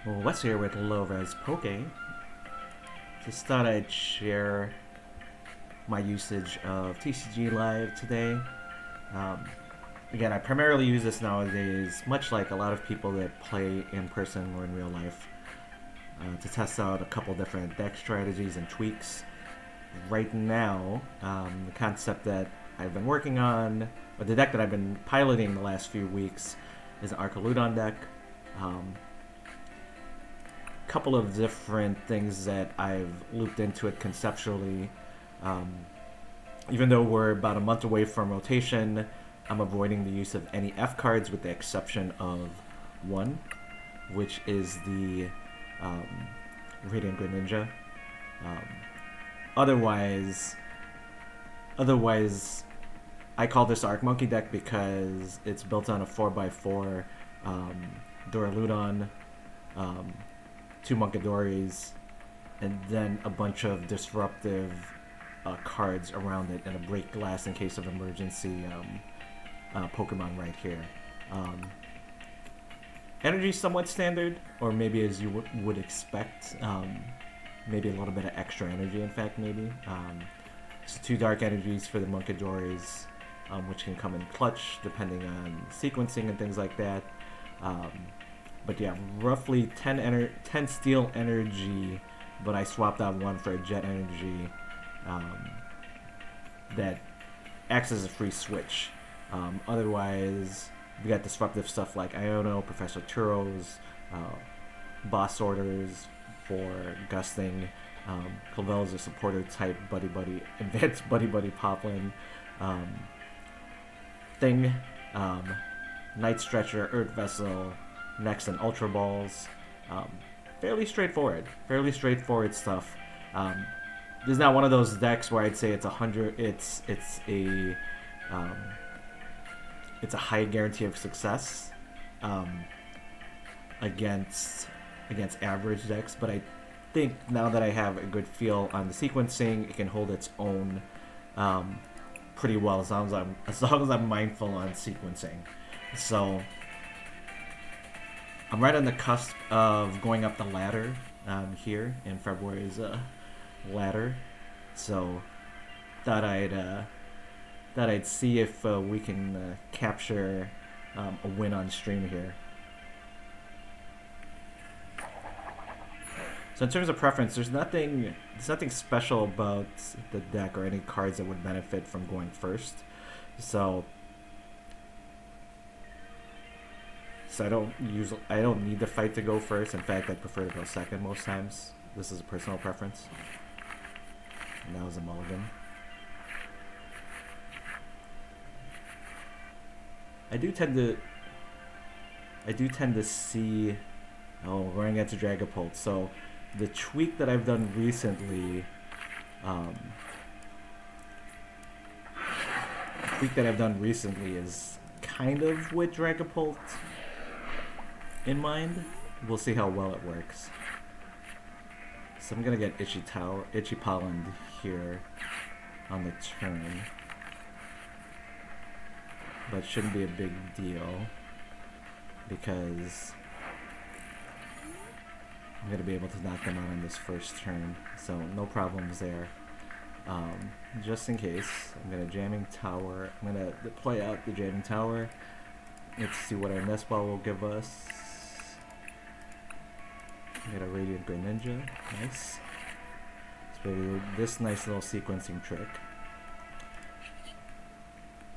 Well, Wes here with Low Res Poke. Just thought I'd share my usage of TCG Live today. Um, Again, I primarily use this nowadays, much like a lot of people that play in person or in real life, to test out a couple different deck strategies and tweaks. Right now, the concept that I've been working on, or the deck that I've been piloting the last few weeks, is an Archaludon deck. Couple of different things that I've looped into it conceptually. Even though we're about a month away from rotation, I'm avoiding the use of any F cards with the exception of one, which is the Radiant Greninja. Otherwise, I call this ArchMunky deck because it's built on a 4x4 Duraludon, 2 Munkidoris, and then a bunch of disruptive cards around it, and a break glass in case of emergency Pokemon right here. Energy somewhat standard, or maybe as you would expect, maybe a little bit of extra energy, in fact, maybe. So 2 dark energies for the Munkidoris, which can come in clutch depending on sequencing and things like that. But yeah, roughly 10 steel energy, but I swapped out 1 for a jet energy that acts as a free switch. Otherwise, we got disruptive stuff like Iono, Professor Turos, boss orders for gusting, Clavel is a supporter type buddy, advanced buddy Poplin, Thing, Night Stretcher, Earth Vessel, Next and Ultra Balls. Fairly straightforward stuff. This is not one of those decks where I'd say it's 100. It's a high guarantee of success against average decks, but I think now that I have a good feel on the sequencing, it can hold its own pretty well as long as I'm mindful on sequencing. So I'm right on the cusp of going up the ladder here in February's ladder, so thought I'd see if we can capture a win on stream here. So in terms of preference, there's nothing special about the deck or any cards that would benefit from going first. So I don't need the fight to go first. In fact, I prefer to go second most times. This is a personal preference. And that was a mulligan. I do tend to see. Oh, we're running into Dragapult. So the tweak that I've done recently, is kind of with Dragapult in mind. We'll see how well it works. So I'm gonna get Itchy Pollen here on the turn, but it shouldn't be a big deal because I'm gonna be able to knock them out on this first turn, so no problems there. Just in case, I'm gonna Jamming Tower. I'm gonna play out the Jamming Tower. Let's see what our Nest Ball will give us. Get a Radiant Greninja, nice. So this nice little sequencing trick.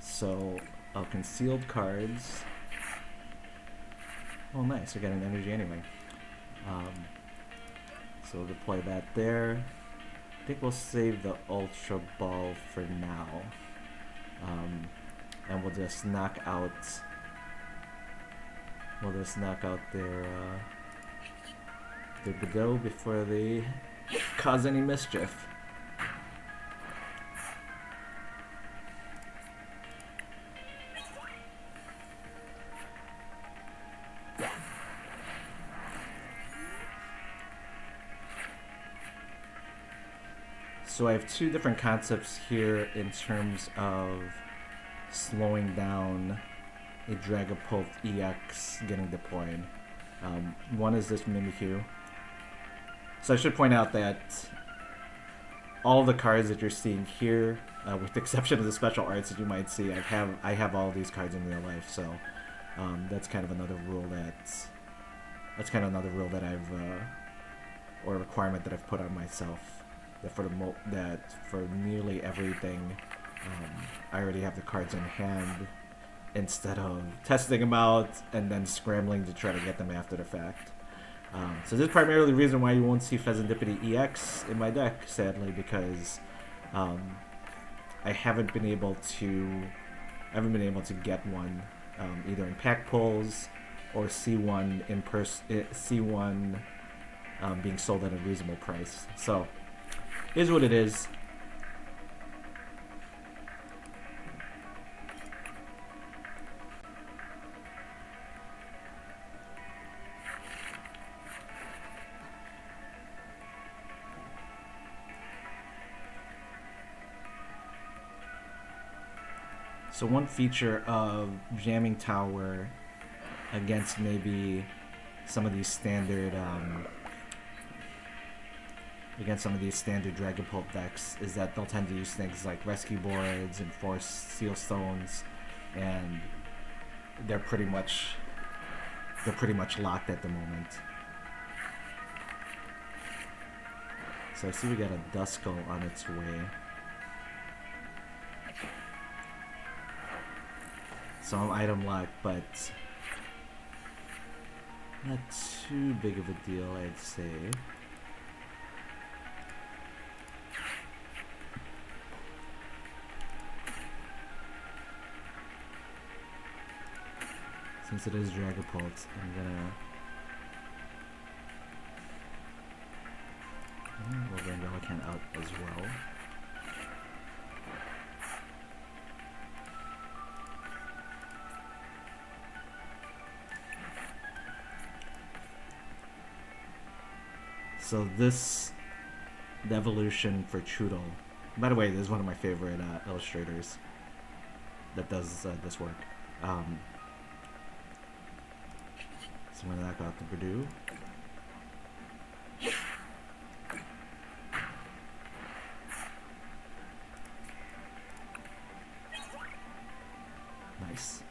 So I'll concealed cards. Oh, nice! We got an energy anyway. So we'll deploy that there. I think we'll save the Ultra Ball for now, and we'll just knock out. Their Godot before they cause any mischief. So I have 2 different concepts here in terms of slowing down a Dragapult EX getting deployed. One is this Mimikyu. So I should point out that all of the cards that you're seeing here, with the exception of the special arts that you might see, I have all of these cards in real life. So that's kind of another rule that I've or a requirement that I've put on myself. That for nearly everything, I already have the cards in hand instead of testing them out and then scrambling to try to get them after the fact. So this is primarily the reason why you won't see Pheasantipity EX in my deck, sadly, because I haven't been able to get one either in pack pulls or see one in being sold at a reasonable price. So it is what it is. So one feature of Jamming Tower against maybe some of these standard Dragapult decks is that they'll tend to use things like rescue boards and force seal stones, and they're pretty much locked at the moment. So I see we got a Duskull on its way. Some item lock, but not too big of a deal, I'd say. Since it is Dragapult, I'm gonna roll Vandalican out as well. So the evolution for Choodle. By the way, this is one of my favorite illustrators that does this work. So I'm gonna knock out the Purdue. Nice.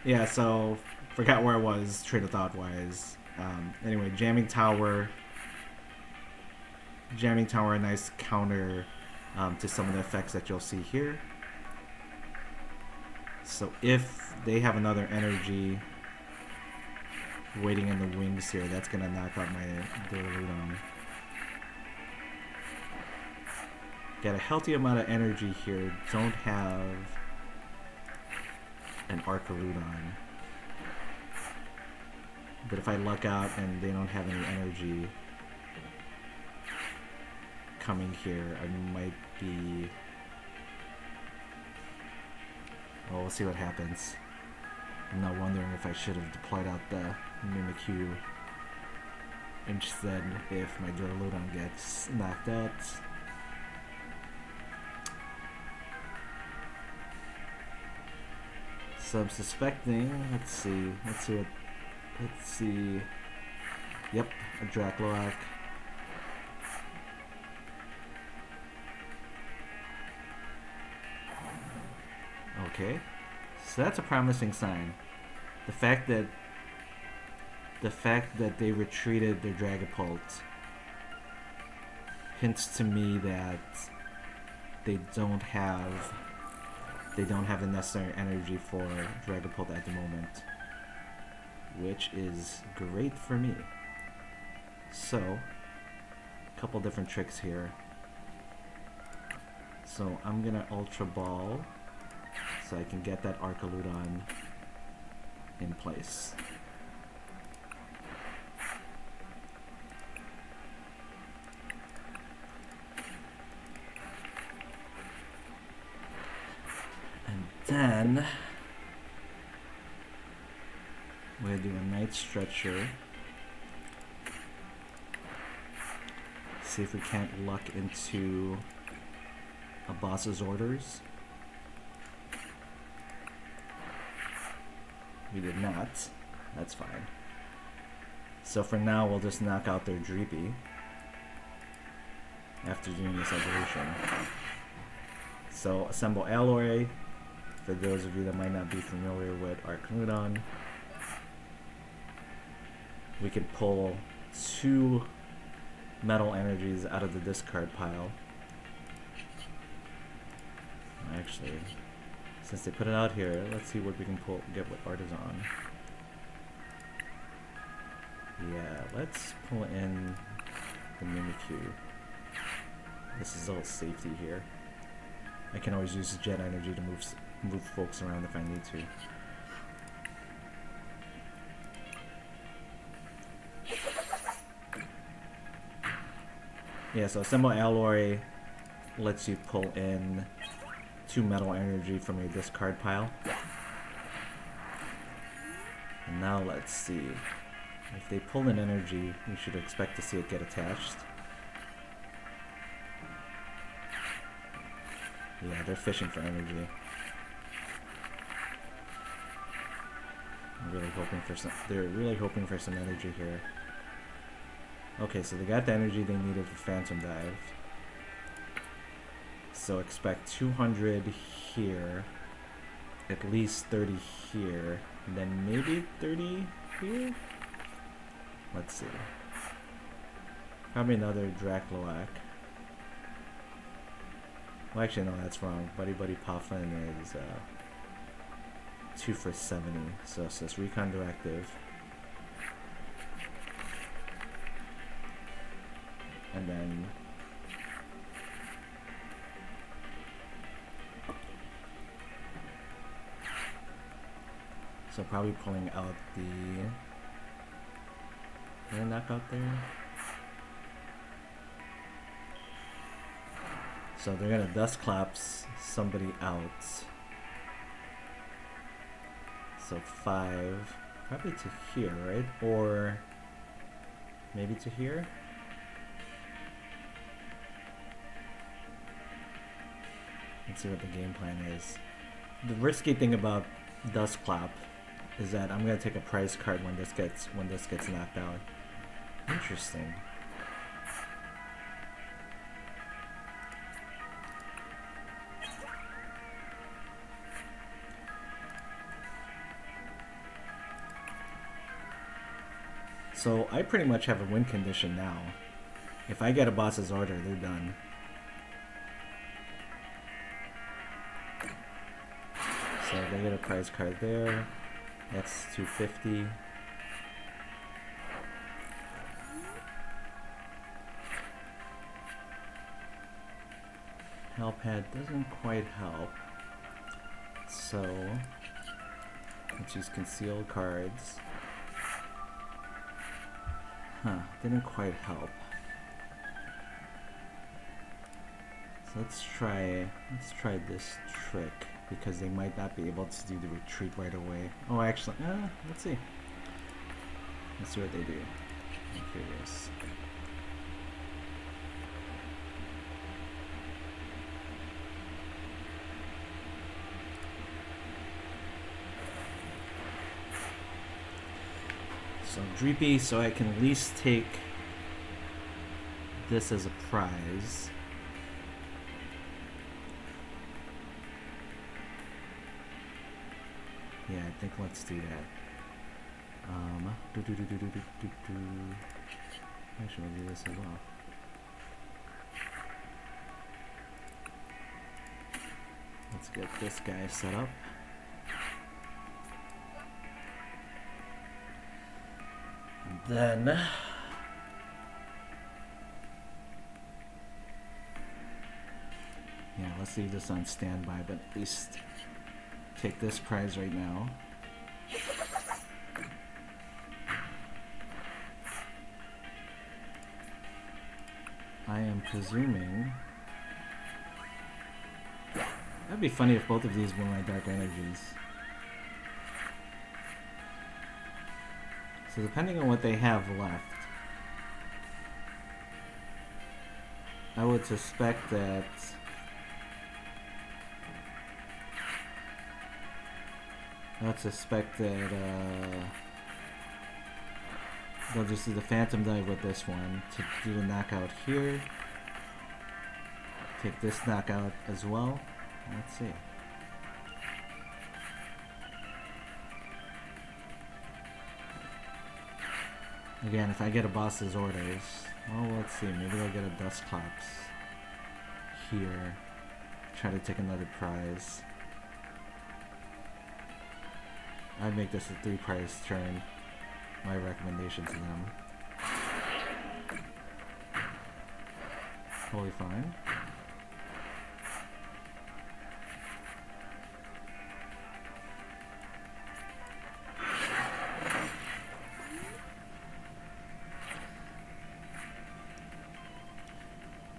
Yeah, so forgot where I was train of thought wise. Anyway, Jamming Tower, a nice counter to some of the effects that you'll see here. So if they have another energy waiting in the wings here, that's gonna knock out my Archaludon. Got a healthy amount of energy here. Don't have an Archaludon. But if I luck out and they don't have any energy coming here, I might be... Well, we'll see what happens. I'm not wondering if I should have deployed out the Mimikyu instead if my Archaludon gets knocked out. So I'm suspecting, let's see. Yep, a Dracloak. Okay, so that's a promising sign. The fact that they retreated their Dragapult hints to me that they don't have the necessary energy for Dragapult at the moment, which is great for me. So, a couple different tricks here. So I'm gonna Ultra Ball so I can get that Archaludon in place. And then we're gonna do a Night Stretcher. See if we can't luck into a boss's orders. We did not. That's fine. So for now, we'll just knock out their Dreepy after doing this evolution. So assemble Alloy, for those of you that might not be familiar with Archaludon. We can pull 2 metal energies out of the discard pile. Actually, since they put it out here, let's see what we can get with Artisan. Yeah, let's pull in the Mimikyu. This is a little safety here. I can always use Jet Energy to move folks around if I need to. Yeah, so Assemble Alloy lets you pull in 2 metal energy from your discard pile. And now let's see. If they pull in energy, you should expect to see it get attached. Yeah, they're fishing for energy. They're really hoping for some energy here. Okay, so they got the energy they needed for Phantom Dive. So expect 200 here, at least 30 here, and then maybe 30 here? Let's see. Probably another Dracloak. Well, actually, no, that's wrong. Buddy Buddy Puffin is 2 for 70. So it says Recon Directive. And then so probably pulling out the... Did I knock out there? So they're gonna Dust Claps somebody out. So 5, probably to here, right? Or maybe to here? Let's see what the game plan is. The risky thing about Dust Clap is that I'm gonna take a prize card when this gets knocked out. Interesting. So I pretty much have a win condition now. If I get a boss's order, they're done. So they get a prize card there. That's 250. Helpad doesn't quite help. So let's use concealed cards. Huh, didn't quite help. So let's try this trick, because they might not be able to do the retreat right away. Oh, actually, let's see. Let's see what they do. I'm curious. So Dreepy, so I can at least take this as a prize. Yeah, I think let's do that. Actually, we'll do this as well. Let's get this guy set up. And then yeah, let's leave this on standby, but at least take this prize right now. I am presuming that'd be funny if both of these were my dark energies. So depending on what they have left, I would suspect that Not suspect that they'll just do the Phantom Dive with this one to do the knockout here. Take this knockout as well. Let's see. Again, if I get a boss's orders, well, let's see. Maybe I'll get a Dusclops here. Try to take another prize. I'd make this a 3-prize turn. My recommendation to them. Totally fine.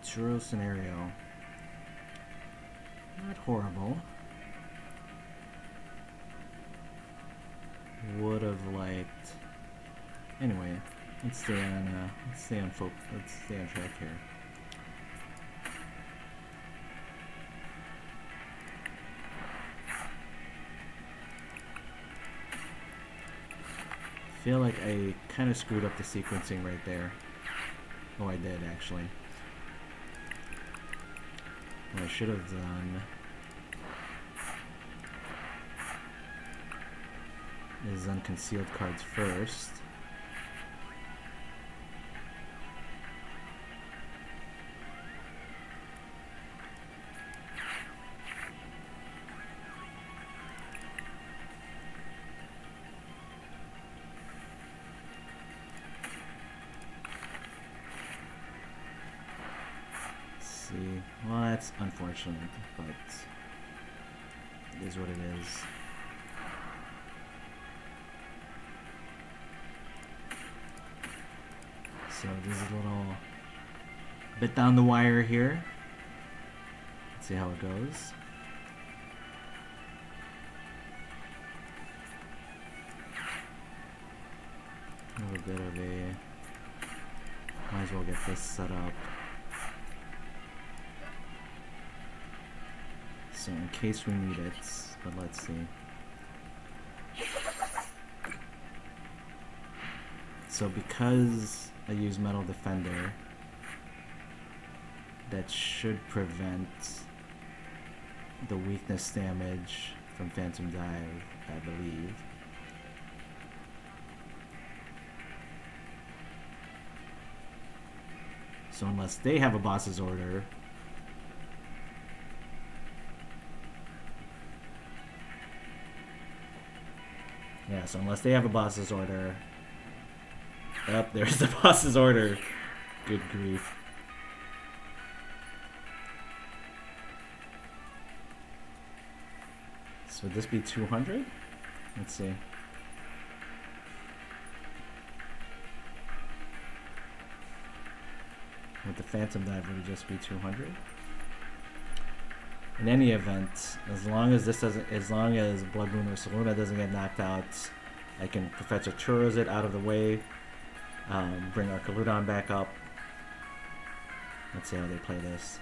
Churro scenario. Not horrible. Would have liked. Anyway, let's stay on track here. Feel like I kind of screwed up the sequencing right there. Oh, I did actually. What I should have done is unconcealed cards first. Well, that's unfortunate, but it is what it is. So this is a little bit down the wire here. Let's see how it goes. A little bit of a... Might as well get this set up. So in case we need it, but let's see. So because I use Metal Defender, that should prevent the weakness damage from Phantom Dive, I believe. So unless they have a boss's order, yeah, so unless they have a boss's order... Yep, there's the boss's order. Good grief. So would this be 200? Let's see. With the Phantom Dive, would it just be 200? In any event, as long as Blood Moon or Saluna doesn't get knocked out, I can Professor Churros it out of the way, bring Archaludon back up. Let's see how they play this.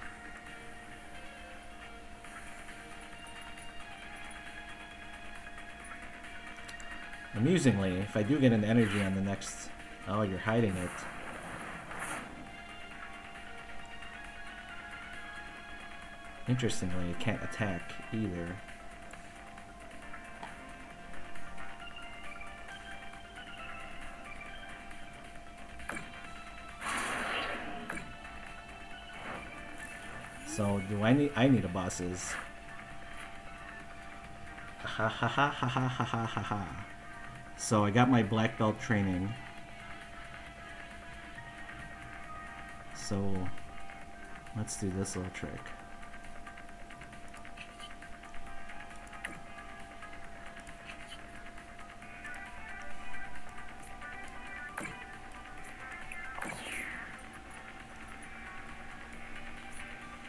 Amusingly, if I do get an energy on the next... Oh, you're hiding it. Interestingly, it can't attack either. So, do I need a boss's? Ha ha ha ha ha ha ha ha ha. So I got my black belt training. So let's do this little trick.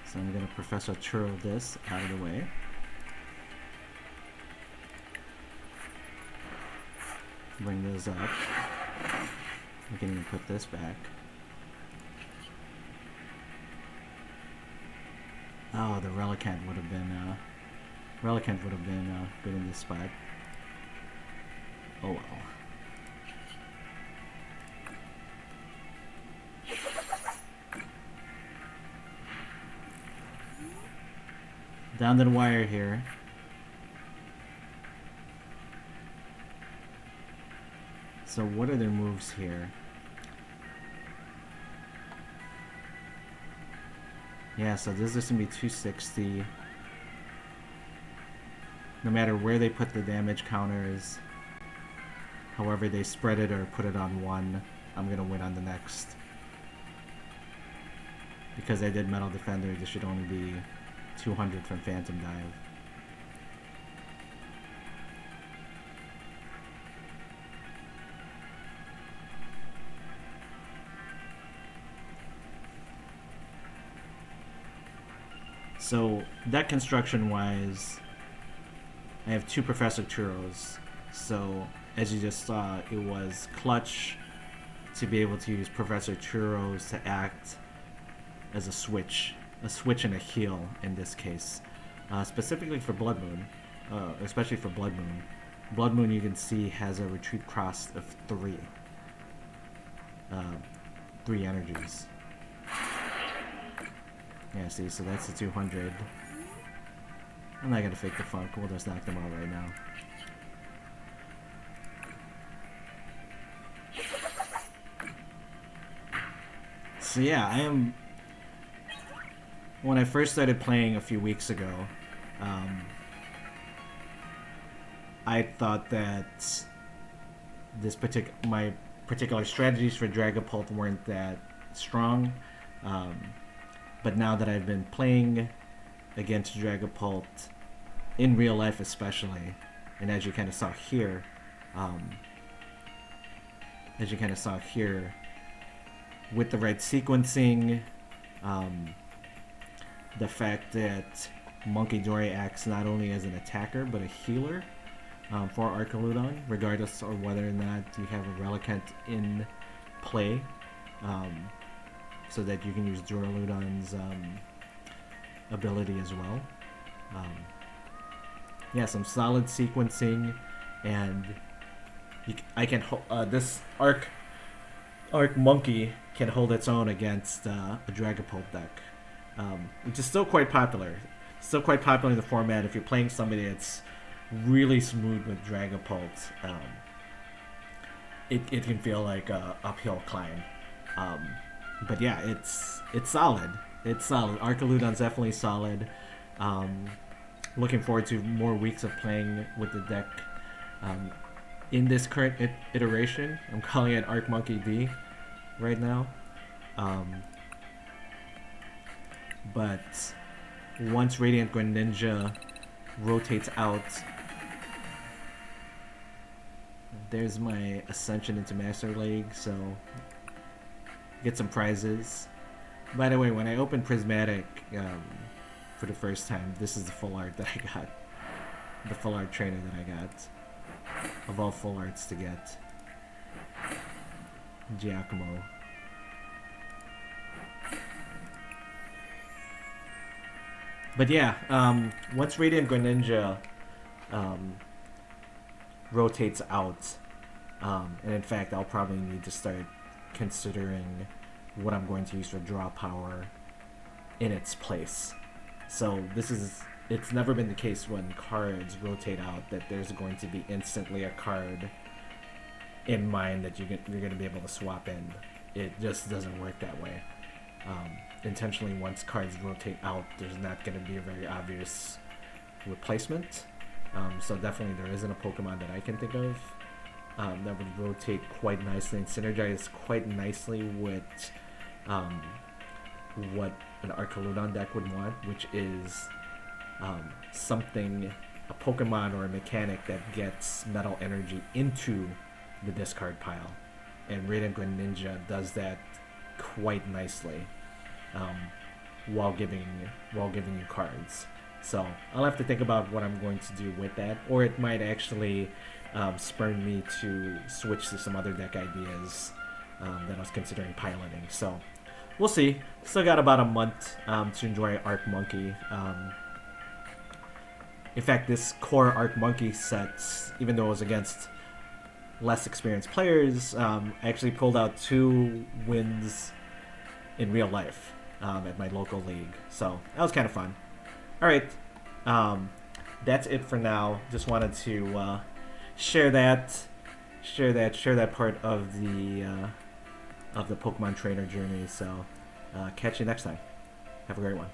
So I'm going to Professor Churro this out of the way. Bring those up. We can even put this back. Oh, the Relicanth would have been good in this spot. Oh well. Down to the wire here. So what are their moves here? Yeah, so this is going to be 260. No matter where they put the damage counters, however they spread it or put it on one, I'm going to win on the next. Because I did Metal Defender, this should only be 200 from Phantom Dive. So, deck construction wise, I have two Professor Churros. So, as you just saw, it was clutch to be able to use Professor Churros to act as a switch and a heal in this case. Specifically for Blood Moon, especially for Blood Moon. Blood Moon, you can see, has a retreat cost of 3. 3 energies. Yeah, see, so that's the 200. I'm not gonna fake the funk, we'll just knock them out right now. So yeah, when I first started playing a few weeks ago, I thought that my particular strategies for Dragapult weren't that strong. But now that I've been playing against Dragapult, in real life especially, and as you kind of saw here, with the right sequencing, the fact that Munkidori acts not only as an attacker but a healer for Archaludon, regardless of whether or not you have a Relicanth in play. So that you can use Duraludon's ability as well. Yeah, some solid sequencing, and this ArchMunky can hold its own against a Dragapult deck, which is still quite popular. Still quite popular in the format. If you're playing somebody that's really smooth with Dragapult, it can feel like a uphill climb. But yeah, it's solid. It's solid. Archaludon's definitely solid. Looking forward to more weeks of playing with the deck. In this current iteration, I'm calling it ArchMunky D right now. But once Radiant Greninja rotates out, there's my ascension into Master League, so get some prizes. By the way, when I opened Prismatic for the first time, this is the full art that I got. The full art trainer that I got. Of all full arts to get. Giacomo. But yeah, once Radiant Greninja rotates out, and in fact I'll probably need to start considering what I'm going to use for draw power in its place. So it's never been the case when cards rotate out that there's going to be instantly a card in mind that you're going to be able to swap in. It just doesn't work that way. Intentionally, once cards rotate out, there's not going to be a very obvious replacement. So definitely there isn't a Pokemon that I can think of that would rotate quite nicely and synergize quite nicely with what an Archaludon deck would want, which is a Pokemon or a mechanic that gets metal energy into the discard pile. And Radiant Greninja does that quite nicely while giving you cards. So I'll have to think about what I'm going to do with that, or it might actually spur me to switch to some other deck ideas that I was considering piloting. So we'll see. Still got about a month to enjoy ArchMunky. In fact, this core ArchMunky set, even though it was against less experienced players. I actually pulled out 2 wins in real life at my local league, so that was kind of fun. All right, that's it for now. Just wanted to share that part of the Pokemon trainer journey. So catch you next time. Have a great one.